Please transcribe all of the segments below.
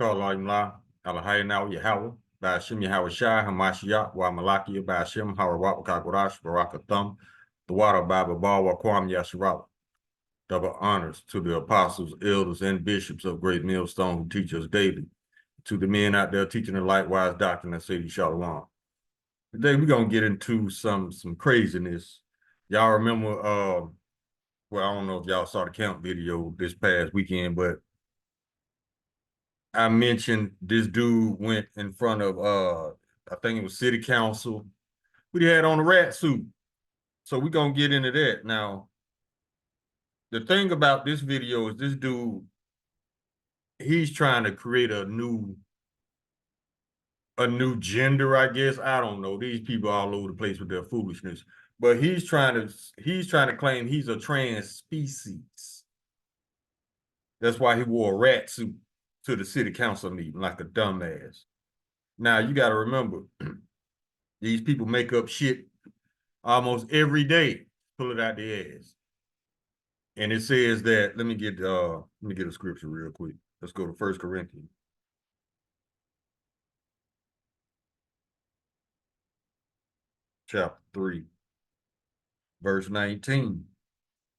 Imla, Alahayna Yahweh, Bashim Yahweh Shai, Hamashiach, Wa Malakia, Bashim, Harawat, Kagorash, Barakathum, the water Baba Bawa, Kwam Yasharat. Double honors to the apostles, elders, and bishops of Great Millstone who teach us daily. To the men out there teaching the likewise doctrine and Sadie Shalom. Today we're gonna get into some craziness. Y'all remember well, I don't know if y'all saw the count video this past weekend, but I mentioned this dude went in front of I think it was city council, but he had on a rat suit. So we're gonna get into that. Now, the thing about this video is this dude, he's trying to create a new gender, I guess. I don't know. These people all over the place with their foolishness. But he's trying to claim he's a trans species. That's why he wore a rat suit to the city council meeting like a dumbass. Now you got to remember, these people make up shit almost every day, pull it out their ass. And it says that, let me get a scripture real quick. Let's go to 1 Corinthians. Chapter 3, verse 19.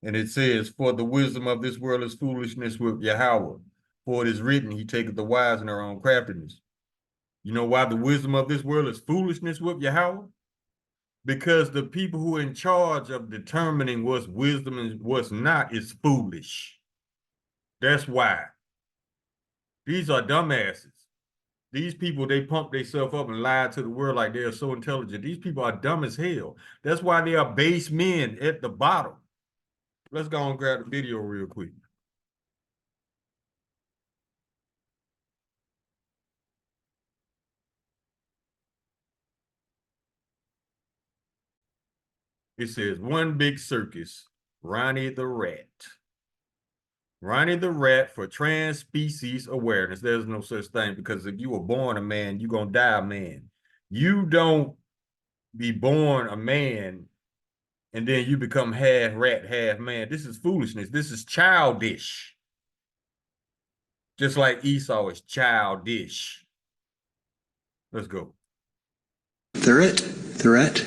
And it says, for the wisdom of this world is foolishness with Yahweh. For it is written, he taketh the wise in their own craftiness. You know why the wisdom of this world is foolishness with Yahweh? Because the people who are in charge of determining what's wisdom and what's not is foolish. That's why. These are dumbasses. These people, they pump themselves up and lie to the world like they are so intelligent. These people are dumb as hell. That's why they are base men at the bottom. Let's go and grab the video real quick. It says, one big circus, Ronnie the Rat. Ronnie the Rat for trans species awareness. There's no such thing, because if you were born a man, you're going to die a man. You don't be born a man and then you become half rat, half man. This is foolishness. This is childish. Just like Esau is childish. Let's go. The Rat.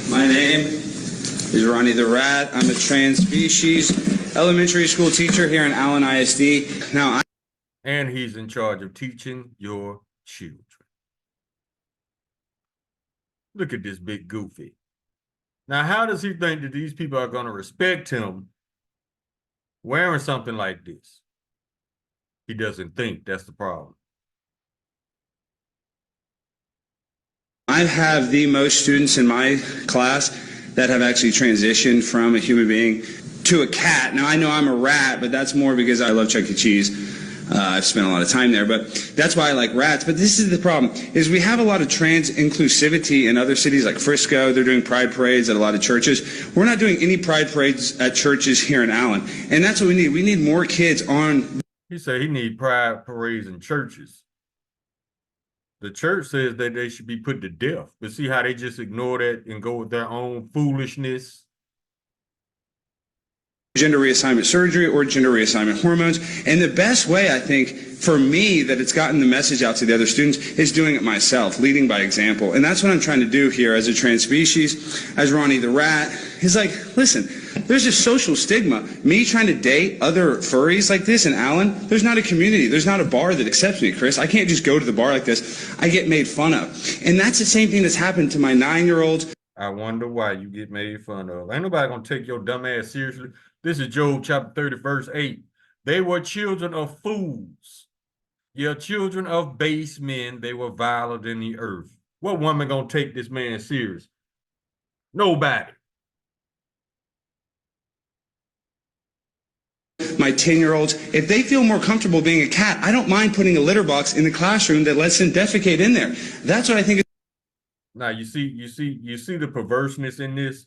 My name is Ronnie the Rat. I'm a trans species elementary school teacher here in Allen ISD. And he's in charge of teaching your children. Look at this big goofy. Now, how does he think that these people are going to respect him wearing something like this? He doesn't think. That's the problem. I have the most students in my class that have actually transitioned from a human being to a cat. Now, I know I'm a rat, but that's more because I love Chuck E. Cheese. I've spent a lot of time there, but that's why I like rats. But this is the problem, is we have a lot of trans inclusivity in other cities like Frisco. They're doing pride parades at a lot of churches. We're not doing any pride parades at churches here in Allen. And that's what we need. We need more kids on. He said he need pride parades in churches. The church says that they should be put to death. But see how they just ignore that and go with their own foolishness? Gender reassignment surgery or gender reassignment hormones. And the best way, I think, for me, that it's gotten the message out to the other students is doing it myself, leading by example. And that's what I'm trying to do here as a trans species, as Ronnie the Rat. He's like, listen, there's a social stigma. Me trying to date other furries like this in Allen, there's not a community. There's not a bar that accepts me, Chris. I can't just go to the bar like this. I get made fun of. And that's the same thing that's happened to my 9-year-old. I wonder why you get made fun of. Ain't nobody going to take your dumb ass seriously. This is Job chapter 30, verse 8. They were children of fools. Yeah, children of base men. They were viler than the earth. What woman going to take this man serious? Nobody. My 10-year-olds, if they feel more comfortable being a cat, I don't mind putting a litter box in the classroom that lets them defecate in there. That's what I think. Now, you see the perverseness in this?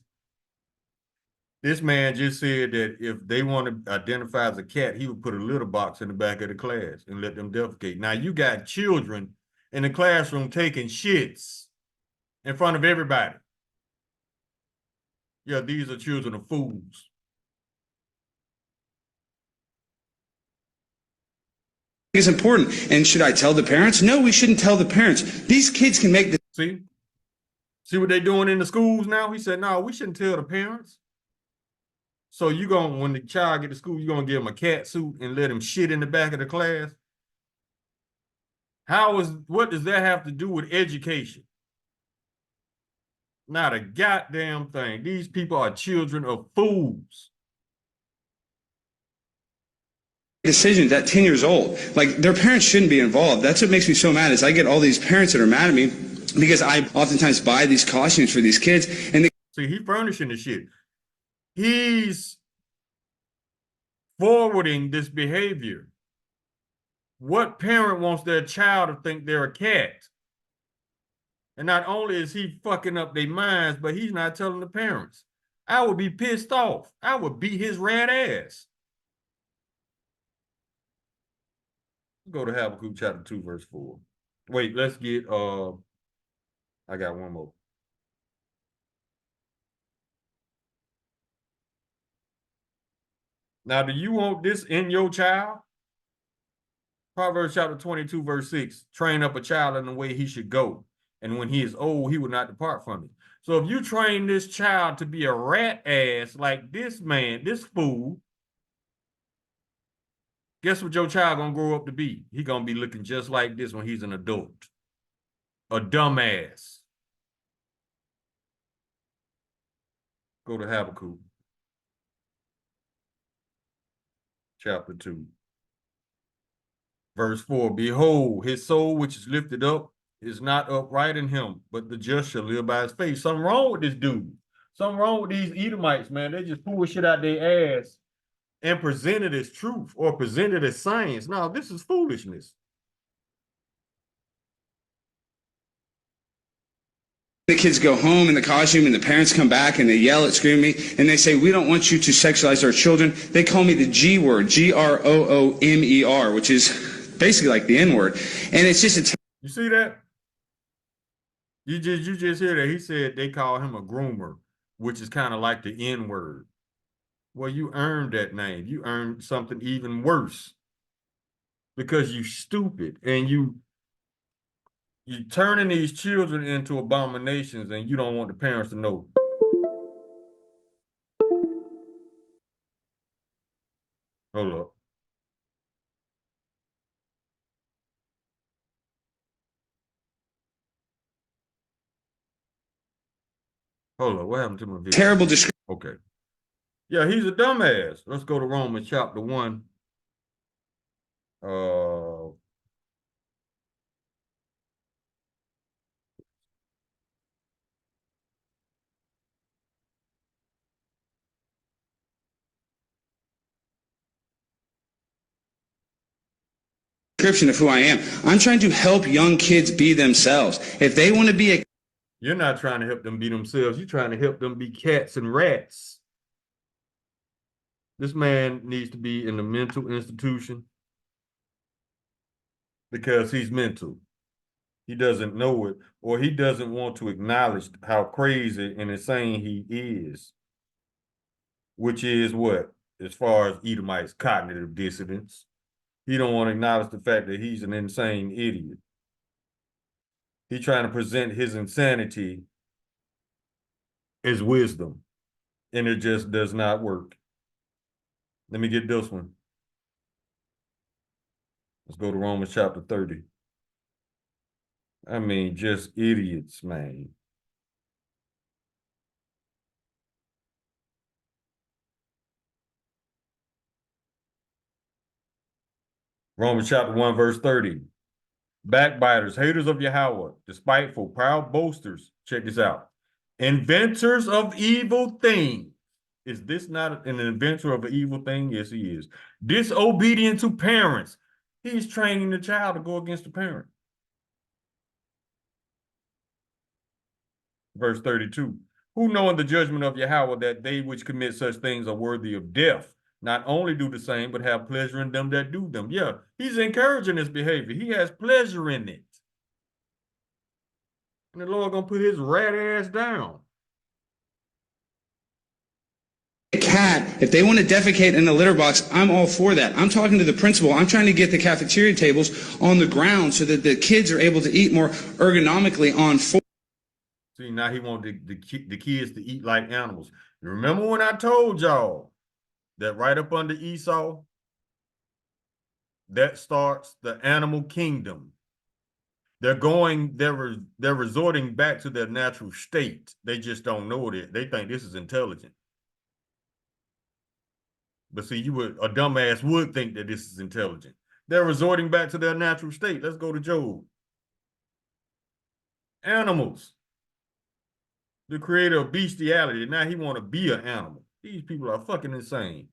This man just said that if they want to identify as a cat, he would put a litter box in the back of the class and let them defecate. Now, you got children in the classroom taking shits in front of everybody. Yeah, these are children of fools. is important. And should I tell the parents? No, we shouldn't tell the parents. These kids can make the See what they doing in the schools now? He said, no, we shouldn't tell the parents. So you gonna, when the child get to school, you gonna give him a cat suit and let him shit in the back of the class? What does that have to do with education? Not a goddamn thing. These people are children of fools. decisions at 10 years old. Like, their parents shouldn't be involved. That's what makes me so mad is I get all these parents that are mad at me because I oftentimes buy these costumes for these kids. And see, he furnishing the shit. He's forwarding this behavior. What parent wants their child to think they're a cat? And not only is he fucking up their minds, but he's not telling the parents. I would be pissed off. I would beat his rat ass. Go to Habakkuk chapter 2, verse 4. Wait, let's get I got one more. Now, do you want this in your child? Proverbs chapter 22, verse 6. Train up a child in the way he should go, and when he is old, he will not depart from it. So if you train this child to be a rat ass like this man, this fool, guess what your child gonna grow up to be? He gonna be looking just like this when he's an adult. A dumbass. Go to Habakkuk chapter 2. Verse 4, behold, his soul which is lifted up is not upright in him, but the just shall live by his faith. Something wrong with this dude. Something wrong with these Edomites, man. They just pull shit out their ass and present it as truth or present it as science. No, this is foolishness. the kids go home in the costume and the parents come back and they yell at, scream at me, and they say, we don't want you to sexualize our children. They call me the G word, Groomer, which is basically like the N word. And it's just a... You see that? You just hear that. He said they call him a groomer, which is kind of like the N word. Well, you earned that name. You earned something even worse because you stupid and you turning these children into abominations and you don't want the parents to know. Hold up. Hold up. What happened to my video? Terrible description. Okay. Yeah, he's a dumbass. Let's go to Romans chapter 1. Description of who I am. I'm trying to help young kids be themselves. If they want to be a... You're not trying to help them be themselves. You're trying to help them be cats and rats. This man needs to be in a mental institution because he's mental. He doesn't know it, or he doesn't want to acknowledge how crazy and insane he is, which is what, as far as Edomites, cognitive dissonance. He don't want to acknowledge the fact that he's an insane idiot. He's trying to present his insanity as wisdom, and it just does not work. Let me get this one. Let's go to Romans chapter 30. I mean, just idiots, man. Romans chapter 1, verse 30. Backbiters, haters of Yahweh, despiteful, proud boasters. Check this out. Inventors of evil things. Is this not an inventor of an evil thing? Yes, he is. Disobedient to parents. He's training the child to go against the parent. Verse 32. Who knowing the judgment of Yahweh that they which commit such things are worthy of death, not only do the same, but have pleasure in them that do them. Yeah, he's encouraging this behavior. He has pleasure in it. And the Lord gonna put his rat ass down. A cat, if they want to defecate in a litter box, I'm all for that. I'm talking to the principal. I'm trying to get the cafeteria tables on the ground so that the kids are able to eat more ergonomically on floor. See, now he wants the kids to eat like animals. Remember when I told y'all that right up under Esau, that starts the animal kingdom. They're resorting back to their natural state. They just don't know it. They think this is intelligent. But see, a dumbass would think that this is intelligent. They're resorting back to their natural state. Let's go to Job. Animals. The creator of bestiality. Now he want to be an animal. These people are fucking insane.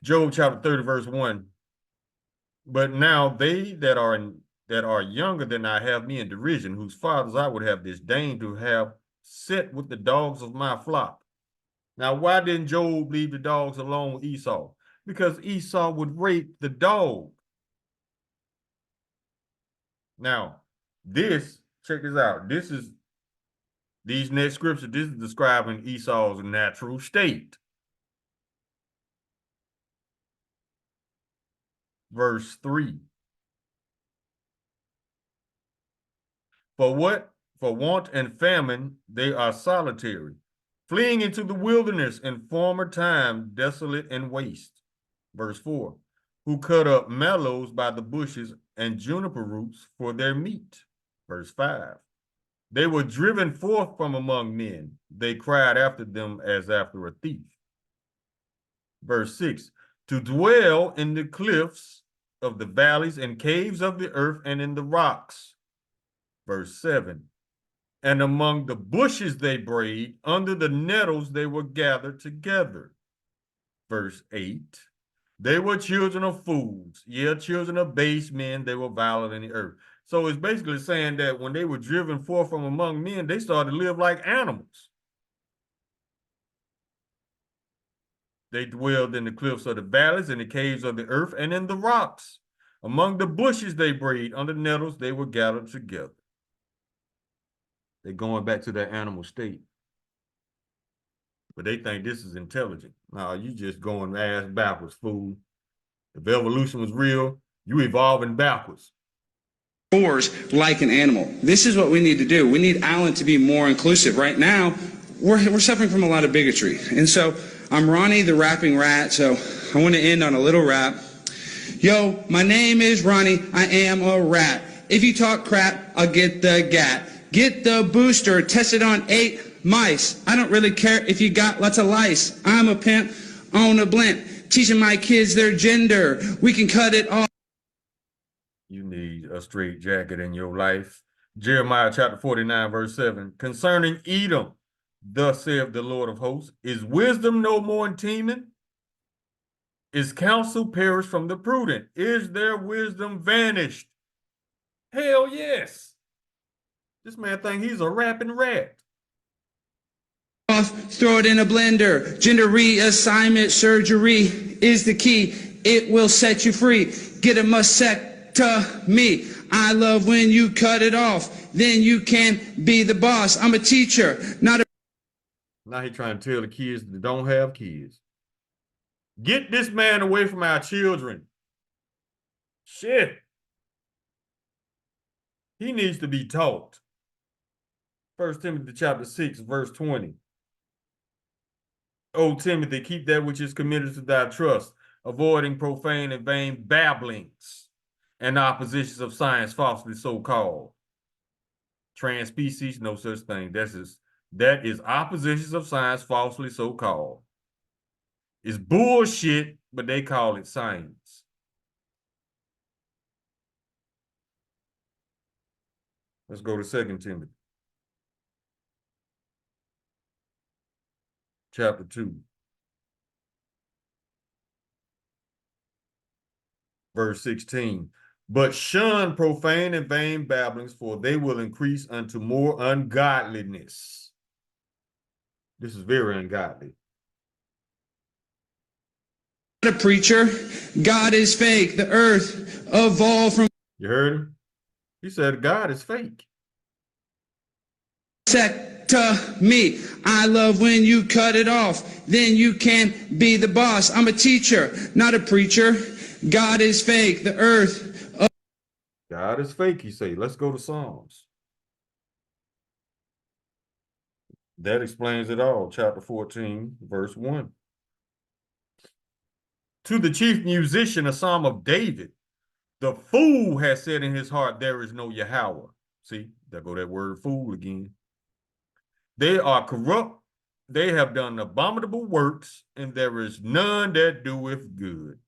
Job chapter 30, verse 1. But now they that are younger than I have me in derision, whose fathers I would have disdained to have set with the dogs of my flock. Now, why didn't Job leave the dogs alone with Esau? Because Esau would rape the dog. Now, check this out. These next scriptures, this is describing Esau's natural state. Verse 3. For want and famine, they are solitary, fleeing into the wilderness in former time, desolate and waste. Verse 4. Who cut up mallows by the bushes and juniper roots for their meat. Verse 5. They were driven forth from among men. They cried after them as after a thief. Verse 6. To dwell in the cliffs of the valleys and caves of the earth and in the rocks. Verse 7. And among the bushes they brayed, under the nettles they were gathered together. Verse 8. They were children of fools, children of base men, they were violent in the earth. So it's basically saying that when they were driven forth from among men, they started to live like animals. They dwelled in the cliffs of the valleys, in the caves of the earth, and in the rocks. Among the bushes they brayed, under the nettles they were gathered together. They're going back to their animal state. But they think this is intelligent. No, you just going ass backwards, fool. If evolution was real, you evolving backwards. Like an animal. This is what we need to do. We need Allen to be more inclusive. Right now, we're suffering from a lot of bigotry. And so I'm Ronnie the Rapping Rat, so I want to end on a little rap. Yo, my name is Ronnie. I am a rat. If you talk crap, I'll get the gat. Get the booster, test it on 8 mice. I don't really care if you got lots of lice. I'm a pimp on a blimp, teaching my kids their gender. We can cut it off. You need a straight jacket in your life. Jeremiah chapter 49, verse 7. Concerning Edom, thus saith the Lord of hosts, is wisdom no more in Teman? Is counsel perished from the prudent? Is their wisdom vanished? Hell yes. This man think he's a rapping rat. Throw it in a blender. Gender reassignment surgery is the key. It will set you free. Get a mastectomy. I love when you cut it off. Then you can be the boss. I'm a teacher, not a... Now he trying to tell the kids that don't have kids. Get this man away from our children. Shit. He needs to be taught. 1 Timothy chapter 6, verse 20. O Timothy, keep that which is committed to thy trust, avoiding profane and vain babblings and oppositions of science falsely so called. Trans-species, no such thing. That is oppositions of science falsely so called. It's bullshit, but they call it science. Let's go to 2 Timothy. Chapter 2. Verse 16. But shun profane and vain babblings, for they will increase unto more ungodliness. This is very ungodly. A preacher. God is fake. The earth evolved from... You heard him? He said God is fake. Insect to me. I love when you cut it off. Then you can be the boss. I'm a teacher, not a preacher. God is fake. The earth. God is fake, you say. Let's go to Psalms. That explains it all. Chapter 14, verse 1. To the chief musician, a psalm of David. The fool has said in his heart, there is no Yahweh. See, there go that word fool again. They are corrupt. They have done abominable works, and there is none that doeth good.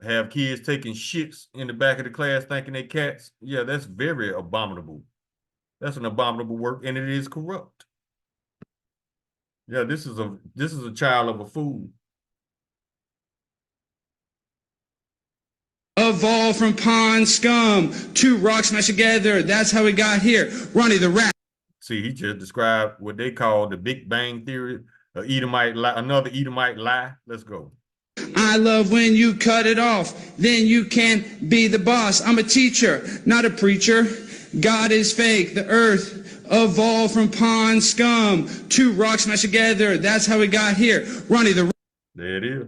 Have kids taking shits in the back of the class thinking they cats? Yeah, that's very abominable. That's an abominable work, and it is corrupt. Yeah, this is a child of a fool. Evolved from pond scum. Two rocks smashed together. That's how we got here. Ronnie the Rat. See, he just described what they call the Big Bang Theory, Edomite lie, another Edomite lie. Let's go. I love when you cut it off. Then you can be the boss. I'm a teacher, not a preacher. God is fake. The earth evolved from pond scum. Two rocks smashed together. That's how we got here. Ronnie the. There it is.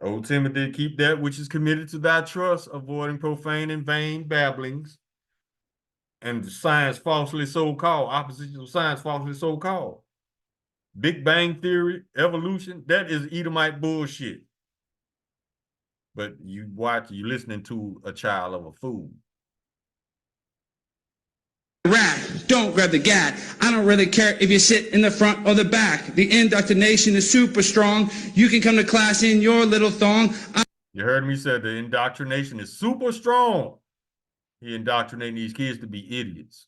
O Timothy, keep that which is committed to thy trust, avoiding profane and vain babblings, and science falsely so called, opposition of science falsely so called. Big Bang Theory, evolution, that is Edomite bullshit. But you listening to a child of a fool. Rat, don't grab the gat. I don't really care if you sit in the front or the back. The indoctrination is super strong. You can come to class in your little thong. You heard me say the indoctrination is super strong. He indoctrinating these kids to be idiots.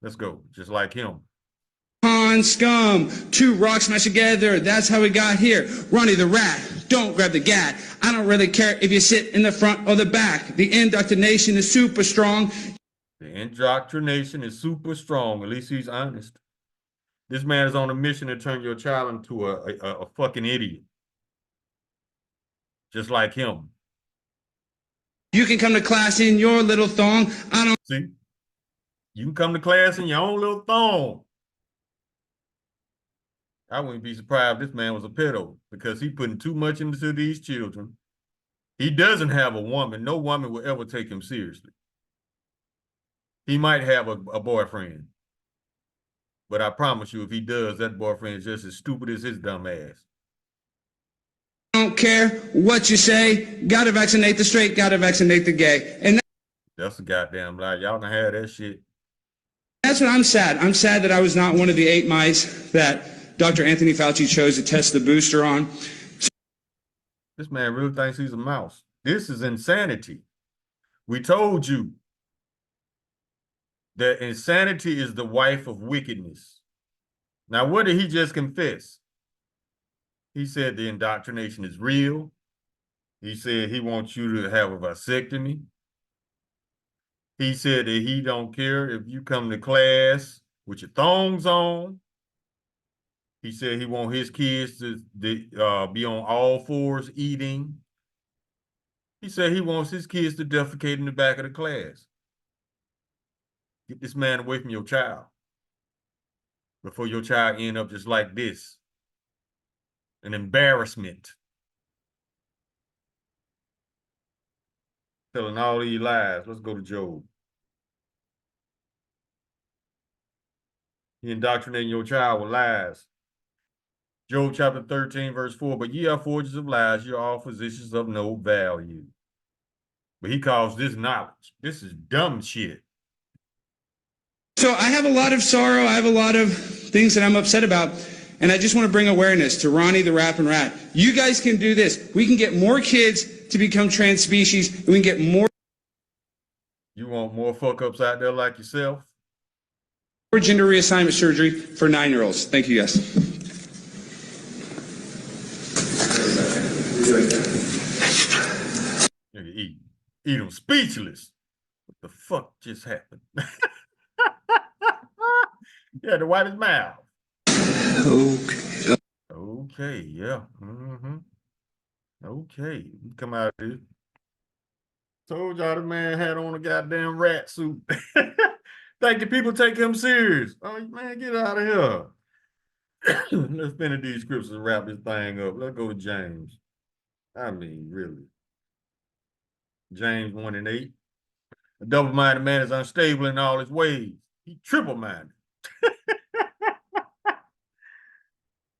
Let's go, just like him. Pond scum, two rocks smashed together. That's how we got here. Ronnie the Rat, don't grab the gat. I don't really care if you sit in the front or the back. The indoctrination is super strong. The indoctrination is super strong. At least he's honest. This man is on a mission to turn your child into a fucking idiot. Just like him. You can come to class in your little thong. I don't. See? You can come to class in your own little thong. I wouldn't be surprised if this man was a pedo because he's putting too much into these children. He doesn't have a woman. No woman will ever take him seriously. He might have a boyfriend. But I promise you, if he does, that boyfriend is just as stupid as his dumb ass. Don't care what you say. Gotta vaccinate the straight, gotta vaccinate the gay. And that's a goddamn lie. Y'all can have that shit. That's what I'm sad. I'm sad that I was not one of the 8 mice that Dr. Anthony Fauci chose to test the booster on. This man really thinks he's a mouse. This is insanity. We told you that insanity is the wife of wickedness. Now, what did he just confess? He said the indoctrination is real. He said he wants you to have a vasectomy. He said that he don't care if you come to class with your thongs on. He said he wants his kids to be on all fours eating. He said he wants his kids to defecate in the back of the class. Get this man away from your child before your child end up just like this. An embarrassment. Telling all these lies. Let's go to Job. He indoctrinating your child with lies. Job chapter 13, verse 4. But ye are forgers of lies, ye are all physicians of no value. But he calls this knowledge. This is dumb shit. So I have a lot of sorrow. I have a lot of things that I'm upset about. And I just want to bring awareness to Ronnie the Rappin' Rat. You guys can do this. We can get more kids to become trans species. And we can get more. You want more fuck-ups out there like yourself? More gender reassignment surgery for 9-year-olds. Thank you, guys. Nigga eat them speechless. What the fuck just happened? Yeah, the white his mouth. Okay, yeah. Okay, come out of here. Told y'all the man had on a goddamn rat suit. Think the people take him serious? Oh man, get out of here. Let's finish these scriptures and wrap this thing up. Let's go to James. I mean, really. James 1 and 8. A double-minded man is unstable in all his ways. He triple-minded.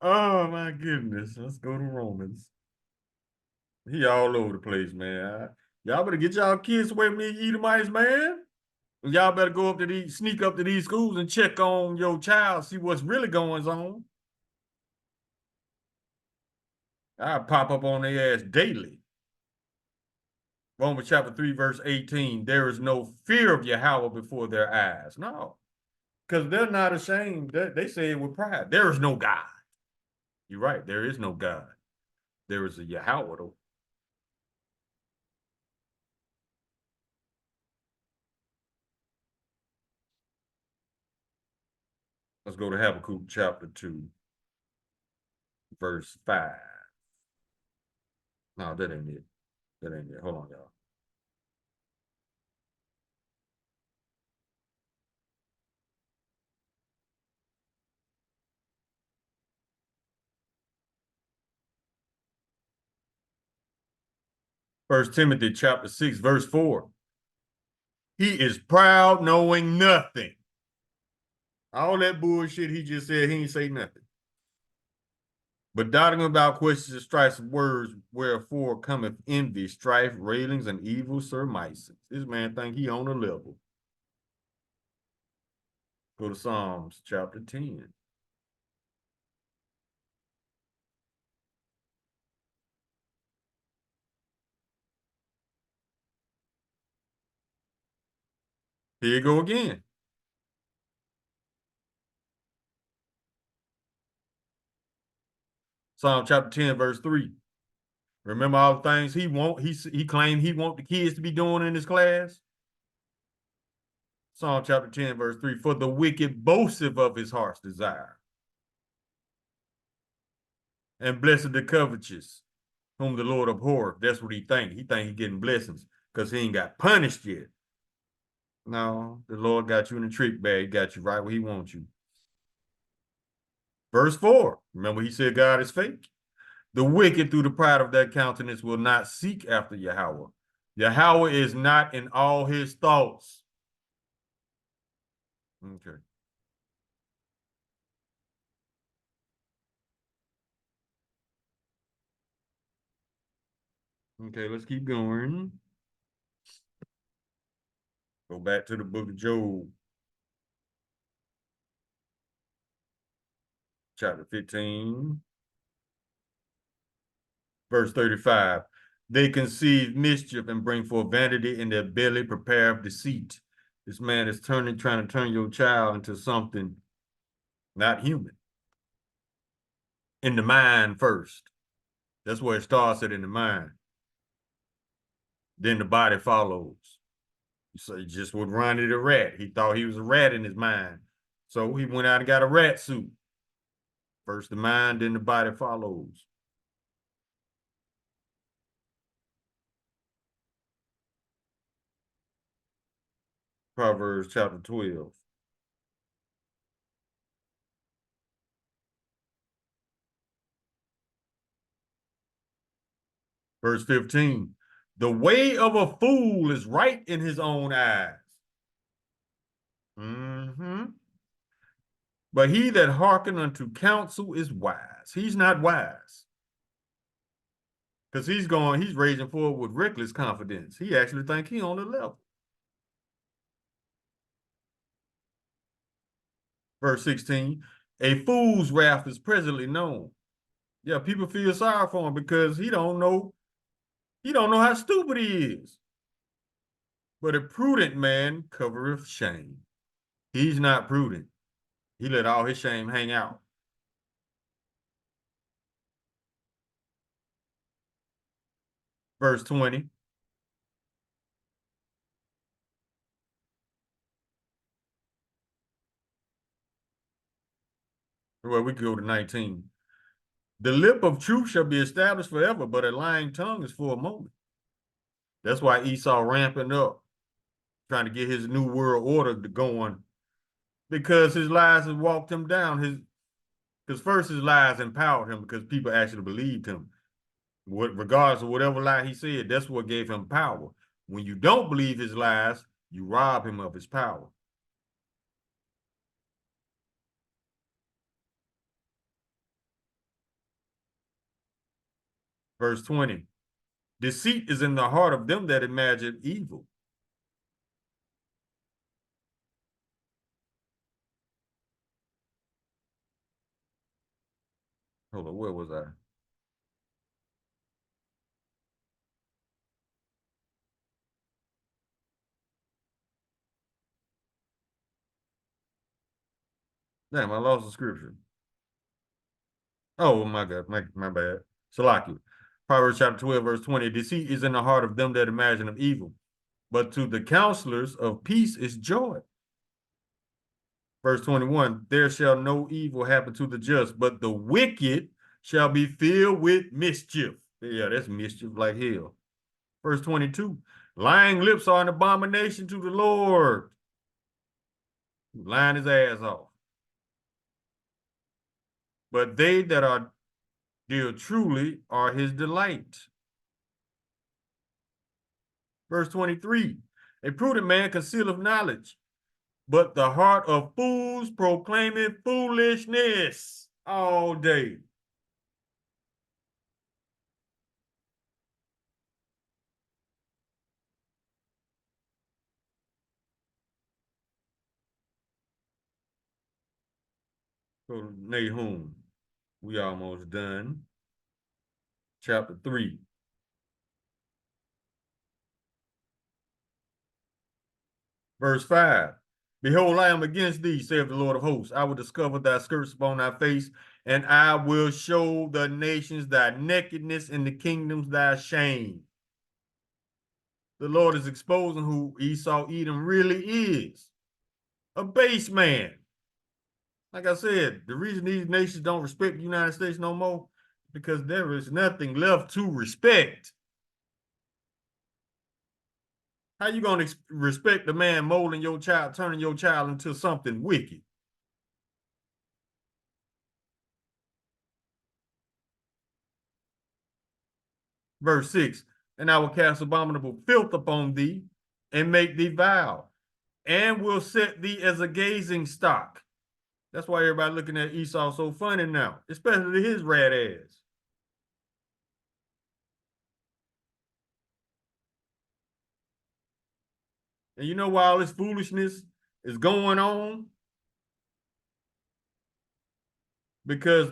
Oh my goodness. Let's go to Romans. He all over the place, man. Y'all better get y'all kids away from these Edomites, man. Y'all better go up to these, sneak up to these schools and check on your child, see what's really going on. I pop up on their ass daily. Romans chapter 3, verse 18. There is no fear of Yahweh before their eyes. No, because they're not ashamed. They say it with pride. There is no God. You're right. There is no God. There is a Yahweh, though. Let's go to Habakkuk chapter 2, verse 5. No, that ain't it. That ain't it. Hold on, y'all. First Timothy chapter 6, verse 4. He is proud, knowing nothing. All that bullshit he just said, he ain't say nothing. But doubting about questions and strifes of words, wherefore cometh envy, strife, railings, and evil surmises. This man think he on a level. Go to Psalms chapter 10. Here you go again. Psalm chapter 10, verse 3. Remember all the things he claimed he want the kids to be doing in his class? Psalm chapter 10, verse 3. For the wicked boasteth of his heart's desire. And blessed the covetous, whom the Lord abhorreth. That's what he think. He think he getting blessings because he ain't got punished yet. No, the Lord got you in a trick bag. He got you right where he wants you. Verse 4. Remember he said God is fake? The wicked through the pride of their countenance will not seek after Yahweh. Yahweh is not in all his thoughts. Okay. Okay, let's keep going. Go back to the book of Job. Chapter 15. Verse 35. They conceive mischief and bring forth vanity in their belly, prepare of deceit. This man is trying to turn your child into something not human. In the mind first. That's where it starts in the mind. Then the body follows. So he just would run it a rat. He thought he was a rat in his mind. So he went out and got a rat suit. First the mind, then the body follows. Proverbs chapter 12. Verse 15. The way of a fool is right in his own eyes. But he that hearken unto counsel is wise. He's not wise. Because he's raging forward with reckless confidence. He actually think he on the level. Verse 16. A fool's wrath is presently known. Yeah, people feel sorry for him because he don't know how stupid he is. But a prudent man covereth shame. He's not prudent. He let all his shame hang out. Verse 20. Well, we go to 19. The lip of truth shall be established forever, but a lying tongue is for a moment. That's why Esau ramping up, trying to get his new world order going because his lies has walked him down. Because first his lies empowered him because people actually believed him. Regardless of whatever lie he said, that's what gave him power. When you don't believe his lies, you rob him of his power. Verse 20. Deceit is in the heart of them that imagine evil. Hold on, where was I? Damn, I lost the scripture. Oh my God, my bad. Salakia. Proverbs chapter 12, verse 20. Deceit is in the heart of them that imagine of evil, but to the counselors of peace is joy. Verse 21. There shall no evil happen to the just, but the wicked shall be filled with mischief. Yeah, that's mischief like hell. Verse 22. Lying lips are an abomination to the Lord. Lying his ass off. But they that are deal truly are his delight. Verse 23. A prudent man concealeth knowledge, but the heart of fools proclaimeth foolishness all day. So Nahum, we almost done. Chapter 3. Verse 5. Behold, I am against thee, saith the Lord of hosts. I will discover thy skirts upon thy face, and I will show the nations thy nakedness and the kingdoms thy shame. The Lord is exposing who Esau Edom really is. A base man. Like I said, the reason these nations don't respect the United States no more, because there is nothing left to respect. How you gonna respect the man molding your child, turning your child into something wicked? Verse 6. And I will cast abominable filth upon thee, and make thee vile, and will set thee as a gazing stock. That's why everybody looking at Esau so funny now, especially his rat ass. And you know why all this foolishness is going on? Because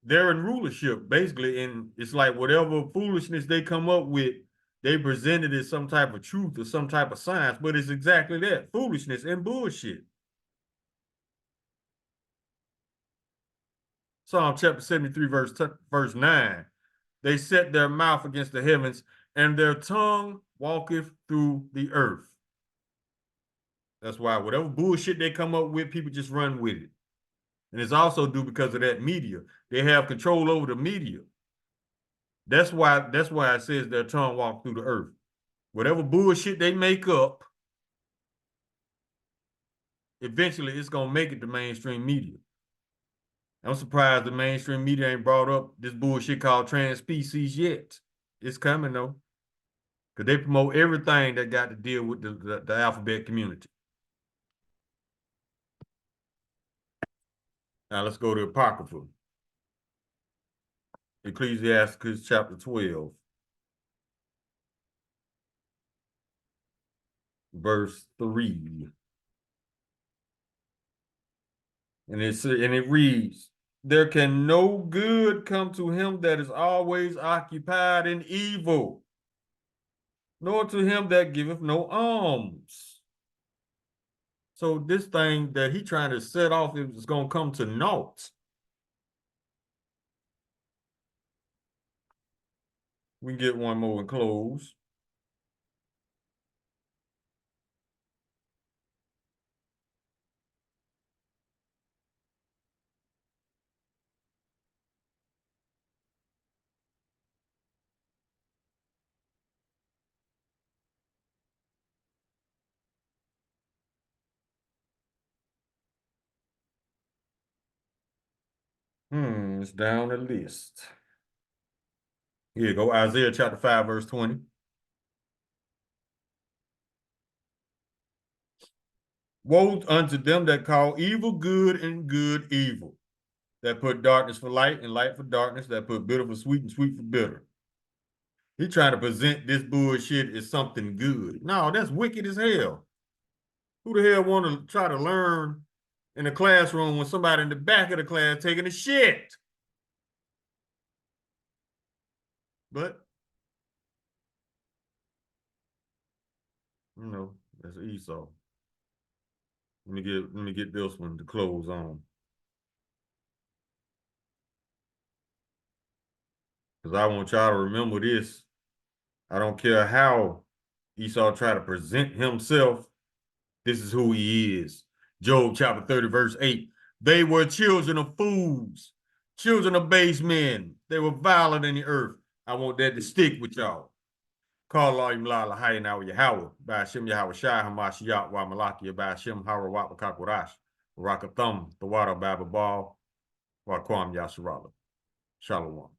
they're in rulership, basically, and it's like whatever foolishness they come up with, they present it as some type of truth or some type of science, but it's exactly that, foolishness and bullshit. Psalm chapter 73, verse 9. They set their mouth against the heavens, and their tongue walketh through the earth. That's why whatever bullshit they come up with, people just run with it. And it's also due because of that media. They have control over the media. That's why it says their tongue walk through the earth. Whatever bullshit they make up, eventually it's gonna make it to mainstream media. I'm surprised the mainstream media ain't brought up this bullshit called trans species yet. It's coming though. Because they promote everything that got to deal with the alphabet community. Now let's go to Apocrypha. Ecclesiasticus chapter 12, verse 3. And it reads, there can no good come to him that is always occupied in evil, nor to him that giveth no alms. So this thing that he trying to set off is going to come to naught. We can get one more and close. It's down the list. Here you go, Isaiah chapter 5, verse 20. Woe unto them that call evil good and good evil, that put darkness for light and light for darkness, that put bitter for sweet and sweet for bitter. He trying to present this bullshit as something good. No, that's wicked as hell. Who the hell want to try to learn in the classroom when somebody in the back of the class taking a shit? But, that's Esau. Let me get this one to close on. Because I want y'all to remember this. I don't care how Esau try to present himself. This is who he is. Job chapter 30, verse 8. They were children of fools, children of base men. They were violent in the earth. I want that to stick with y'all. Call Allah Imla Lahayin Awa Yahweh, by Hashem Yahweh Shai Hamashiach wa Malakia, by Hashem Hara Wapa Kakurash, Rakathum, the water Baba Ball, wa Kwam Yasharala. Shalom.